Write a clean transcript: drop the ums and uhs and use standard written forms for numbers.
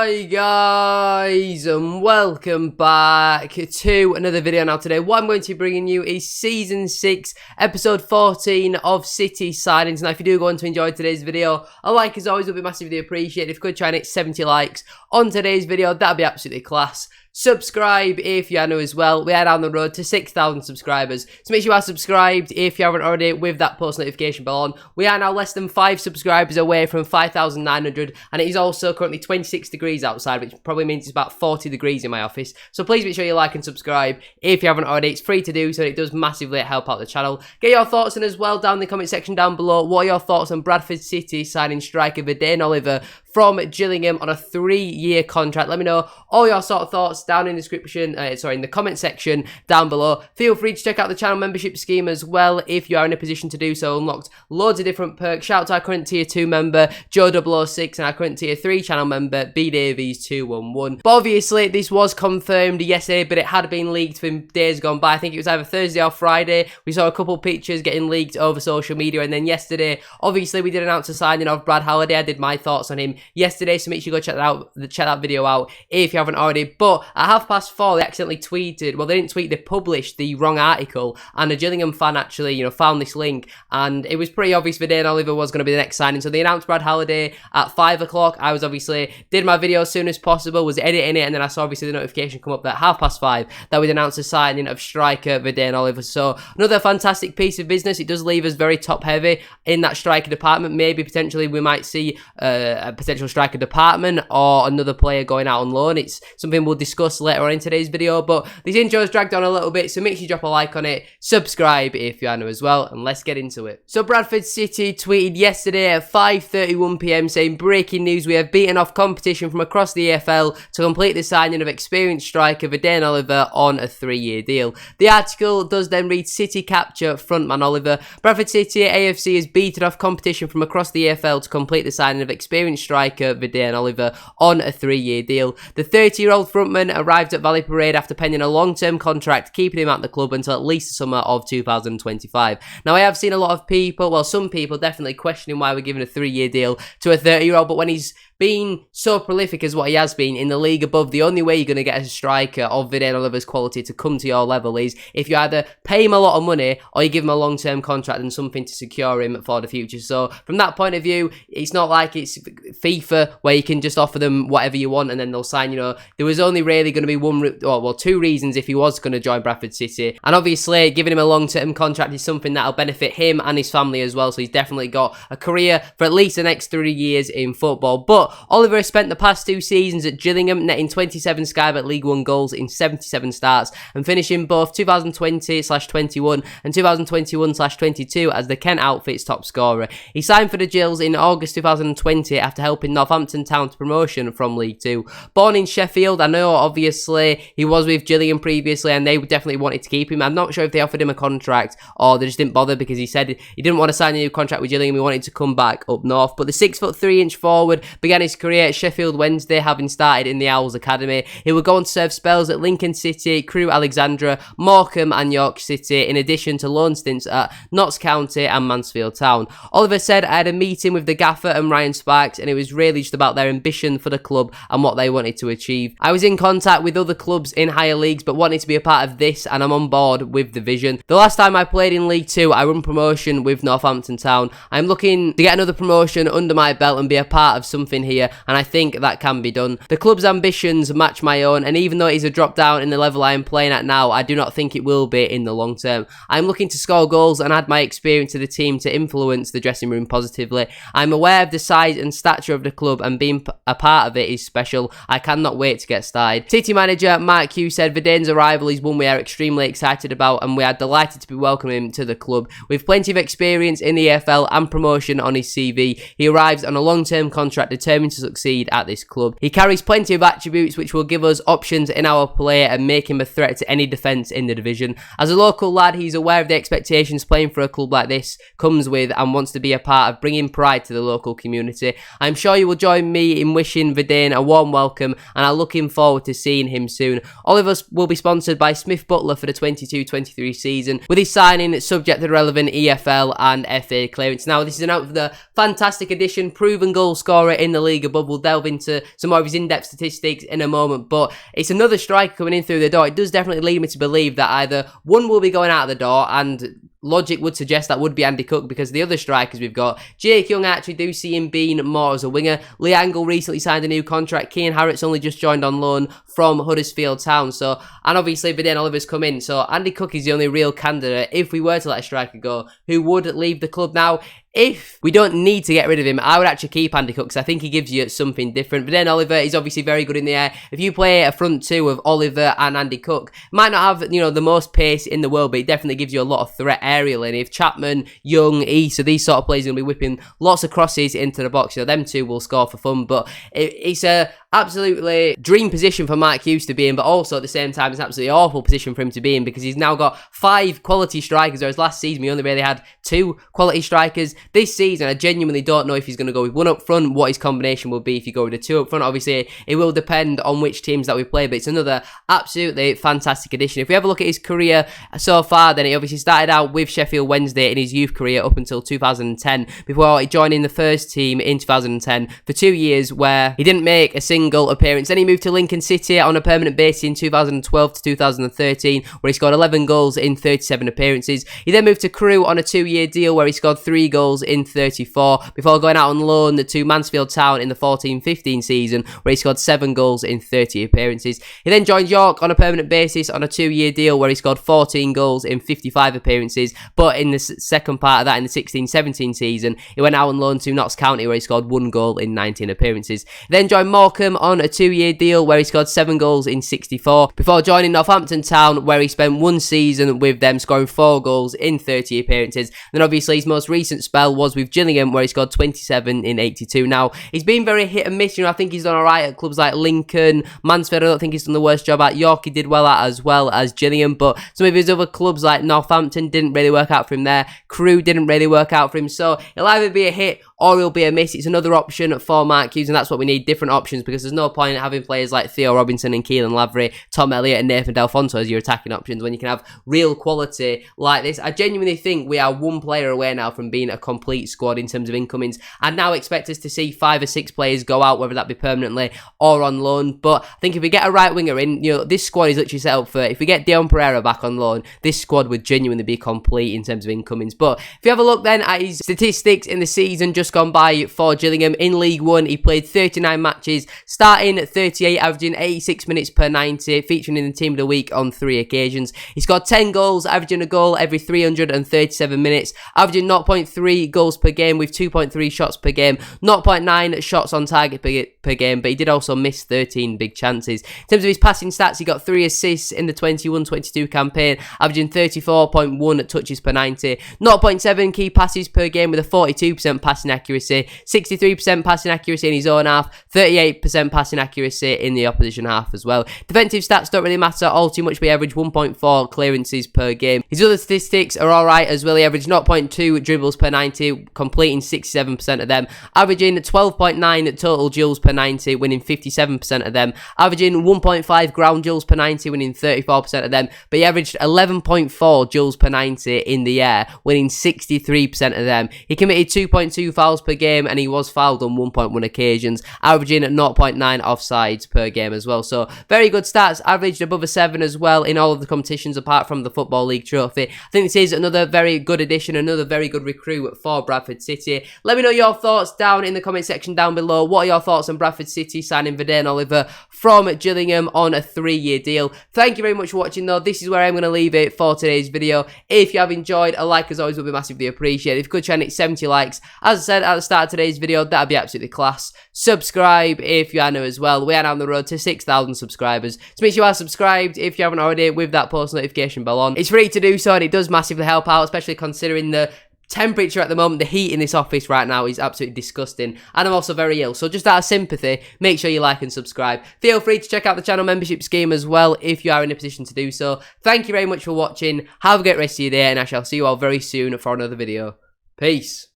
Hi guys, and welcome back to another video. Now today what I'm going to be bringing you is Season 6, Episode 14 of City Signings. Now if you do go on to enjoy today's video, a like as always would be massively appreciated. If you could try and hit 70 likes on today's video, that'd be absolutely class. Subscribe if you are new as well. We are down the road to 6,000 subscribers, so make sure you are subscribed if you haven't already with that post notification bell on. We are now less than 5 subscribers away from 5,900, and it is also currently 26 degrees outside, which probably means it's about 40 degrees in my office. So please make sure you like and subscribe if you haven't already. It's free to do, so it does massively help out the channel. Get your thoughts in as well down in the comment section down below. What are your thoughts on Bradford City signing striker Vadaine from Gillingham on a 3-year contract? Let me know all your sort of thoughts down in the description, in the comment section down below. Feel free to check out the channel membership scheme as well if you are in a position to do so. Unlocked loads of different perks. Shout out to our current tier 2 member Joe006 and our current tier 3 channel member BDavies211. But obviously this was confirmed yesterday, but it had been leaked from days gone by. I think it was either Thursday or Friday. We saw a couple pictures getting leaked over social media, and then yesterday obviously we did announce the signing of Brad Halliday. I did my thoughts on him yesterday, so make sure you go check that video out if you haven't already. But at 4:30 they accidentally tweeted, well, they didn't tweet, they published the wrong article, and a Gillingham fan actually found this link, and it was pretty obvious Vadaine was going to be the next signing. So they announced Brad Halliday at 5 o'clock. I was obviously did my video as soon as possible, was editing it, and then I saw obviously the notification come up that at 5:30 that we'd announced the signing of striker Vadaine. So another fantastic piece of business. It does leave us very top heavy in that striker department. Maybe potentially we might see a potential striker department or another player going out on loan. It's something we'll discuss later on in today's video, but this intro's dragged on a little bit, so make sure you drop a like on it, subscribe if you are new as well, and let's get into it. So Bradford City tweeted yesterday at 5:31 PM saying, breaking news, we have beaten off competition from across the EFL to complete the signing of experienced striker Vadaine on a 3-year deal. The article does then read, City capture frontman Oliver. Bradford City AFC has beaten off competition from across the EFL to complete the signing of experienced striker Vadaine on a 3-year deal. The 30-year-old frontman arrived at Valley Parade after penning a long-term contract, keeping him at the club until at least the summer of 2025. Now, I have seen a lot of people, well, some people definitely questioning why we're giving a 3-year deal to a 30-year-old, but when he's been so prolific as what he has been in the league above, the only way you're going to get a striker of Vadaine quality to come to your level is if you either pay him a lot of money or you give him a long-term contract and something to secure him for the future. So from that point of view, it's not like it's FIFA where you can just offer them whatever you want and then they'll sign. There was only really going to be two reasons if he was going to join Bradford City, and obviously giving him a long-term contract is something that'll benefit him and his family as well. So he's definitely got a career for at least the next 3 years in football. But Oliver has spent the past 2 seasons at Gillingham, netting 27 Sky Bet League 1 goals in 77 starts and finishing both 2020/21 and 2021/22 as the Kent outfit's top scorer. He signed for the Gills in August 2020 after helping Northampton Town to promotion from League 2. Born in Sheffield, I know obviously he was with Gillingham previously and they definitely wanted to keep him. I'm not sure if they offered him a contract or they just didn't bother because he said he didn't want to sign a new contract with Gillingham. He wanted to come back up north. But the 6'3" forward began his career at Sheffield Wednesday, having started in the Owls Academy. He would go on to serve spells at Lincoln City, Crewe Alexandra, Morecambe and York City, in addition to loan stints at Notts County and Mansfield Town. Oliver said, I had a meeting with the gaffer and Ryan Sparks and it was really just about their ambition for the club and what they wanted to achieve. I was in contact with other clubs in higher leagues but wanted to be a part of this and I'm on board with the vision. The last time I played in League 2, I won promotion with Northampton Town. I'm looking to get another promotion under my belt and be a part of something here, and I think that can be done. The club's ambitions match my own, and even though it is a drop down in the level I am playing at now, I do not think it will be in the long term. I'm looking to score goals and add my experience to the team to influence the dressing room positively. I'm aware of the size and stature of the club and being a part of it is special. I cannot wait to get started. City manager Mark Hughes said Vadaine's arrival is one we are extremely excited about and we are delighted to be welcoming him to the club. With plenty of experience in the EFL and promotion on his CV, he arrives on a long-term contract determined to succeed at this club. He carries plenty of attributes which will give us options in our play and make him a threat to any defence in the division. As a local lad, he's aware of the expectations playing for a club like this comes with and wants to be a part of bringing pride to the local community. I'm sure you will join me in wishing Vadaine a warm welcome and I'm looking forward to seeing him soon. Oliver will be sponsored by Smith Butler for the 22-23 season, with his signing subject to the relevant EFL and FA clearance. Now, this is another fantastic addition, proven goal scorer in the league above. We'll delve into some more of his in-depth statistics in a moment, but it's another striker coming in through the door. It does definitely lead me to believe that either one will be going out of the door, and logic would suggest that would be Andy Cook, because the other strikers we've got, Jake Young, I actually do see him being more as a winger. Lee Angle recently signed a new contract. Keane Harrett's only just joined on loan from Huddersfield Town. So, and obviously Vadaine Oliver's come in. So Andy Cook is the only real candidate, if we were to let a striker go, who would leave the club. Now, if we don't need to get rid of him, I would actually keep Andy Cook, because I think he gives you something different. Vadaine Oliver is obviously very good in the air. If you play a front two of Oliver and Andy Cook, might not have, the most pace in the world, but it definitely gives you a lot of threat aerial. And if Chapman, Young, Issa, these sort of players are going to be whipping lots of crosses into the box, them two will score for fun. But it's a absolutely dream position for Mark Hughes to be in, but also at the same time it's an absolutely awful position for him to be in, because he's now got 5 quality strikers, whereas last season we only really had 2 quality strikers. This season I genuinely don't know if he's going to go with 1 up front, what his combination will be if you go with a 2 up front. Obviously it will depend on which teams that we play, but it's another absolutely fantastic addition. If we have a look at his career so far, then he obviously started out with Sheffield Wednesday in his youth career up until 2010, before he joining the first team in 2010 for 2 years, where he didn't make a single appearance. Then he moved to Lincoln City on a permanent basis in 2012 to 2013, where he scored 11 goals in 37 appearances. He then moved to Crewe on a 2-year deal, where he scored 3 goals in 34, before going out on loan to Mansfield Town in the 14-15 season, where he scored 7 goals in 30 appearances. He then joined York on a permanent basis on a 2-year deal, where he scored 14 goals in 55 appearances, but in the second part of that, in the 16-17 season, he went out on loan to Notts County, where he scored 1 goal in 19 appearances. He then joined Morecambe on a 2-year deal, where he scored 7 goals in 64, before joining Northampton Town, where he spent 1 season with them, scoring 4 goals in 30 appearances. Then obviously his most recent spell was with Gillingham, where he scored 27 in 82. Now, he's been very hit and miss. I think he's done alright at clubs like Lincoln, Mansfield. I don't think he's done the worst job at. York he did well at, as well as Gillingham, but some of his other clubs like Northampton didn't really work out for him there. Crewe didn't really work out for him, so he'll either be a hit or he'll be a miss. It's another option for Mark Hughes, and that's what we need, different options, because there's no point in having players like Theo Robinson and Keelan Lavery, Tom Elliott and Nathan Delfonso as your attacking options when you can have real quality like this. I genuinely think we are 1 player away now from being a complete squad in terms of incomings. I now expect us to see 5 or 6 players go out, whether that be permanently or on loan. But I think if we get a right winger in, this squad is literally set up for, if we get Dion Pereira back on loan, this squad would genuinely be complete in terms of incomings. But if you have a look then at his statistics in the season just gone by for Gillingham, in League 1 he played 39 matches, starting at 38, averaging 86 minutes per 90, featuring in the team of the week on 3 occasions. He scored 10 goals, averaging a goal every 337 minutes, averaging 0.3 goals per game with 2.3 shots per game, 0.9 shots on target per game, but he did also miss 13 big chances. In terms of his passing stats, he got 3 assists in the 21-22 campaign, averaging 34.1 touches per 90, 0.7 key passes per game with a 42% passing accuracy, 63% passing accuracy in his own half, 38% passing accuracy in the opposition half as well. Defensive stats don't really matter all too much, but he averaged 1.4 clearances per game. His other statistics are alright as well. He averaged 0.2 dribbles per 90, completing 67% of them, averaging 12.9 total duels per 90, winning 57% of them, averaging 1.5 ground duels per 90, winning 34% of them, but he averaged 11.4 duels per 90 in the air, winning 63% of them. He committed 2.2 fouls per game, and he was fouled on 1.1 occasions, averaging 0.9 offsides per game as well. So very good stats, averaged above a 7 as well in all of the competitions apart from the Football League trophy. I think this is another very good addition, another very good recruit for Bradford City. Let me know your thoughts down in the comment section down below. What are your thoughts on Bradford City signing Vadaine Oliver from Gillingham on a 3-year deal? Thank you very much for watching though. This is where I'm going to leave it for today's video. If you have enjoyed, a like as always would be massively appreciated. If you could try and hit 70 likes, as I said at the start of today's video, that'd be absolutely class. Subscribe if you are new as well. We are now on the road to 6,000 subscribers. So make sure you are subscribed if you haven't already, with that post notification bell on. It's free to do so, and it does massively help out, especially considering the temperature at the moment. The heat in this office right now is absolutely disgusting, and I'm also very ill, so just out of sympathy, make sure you like and subscribe. Feel free to check out the channel membership scheme as well if you are in a position to do so. Thank you very much for watching. Have a great rest of your day, and I shall see you all very soon for another video. Peace.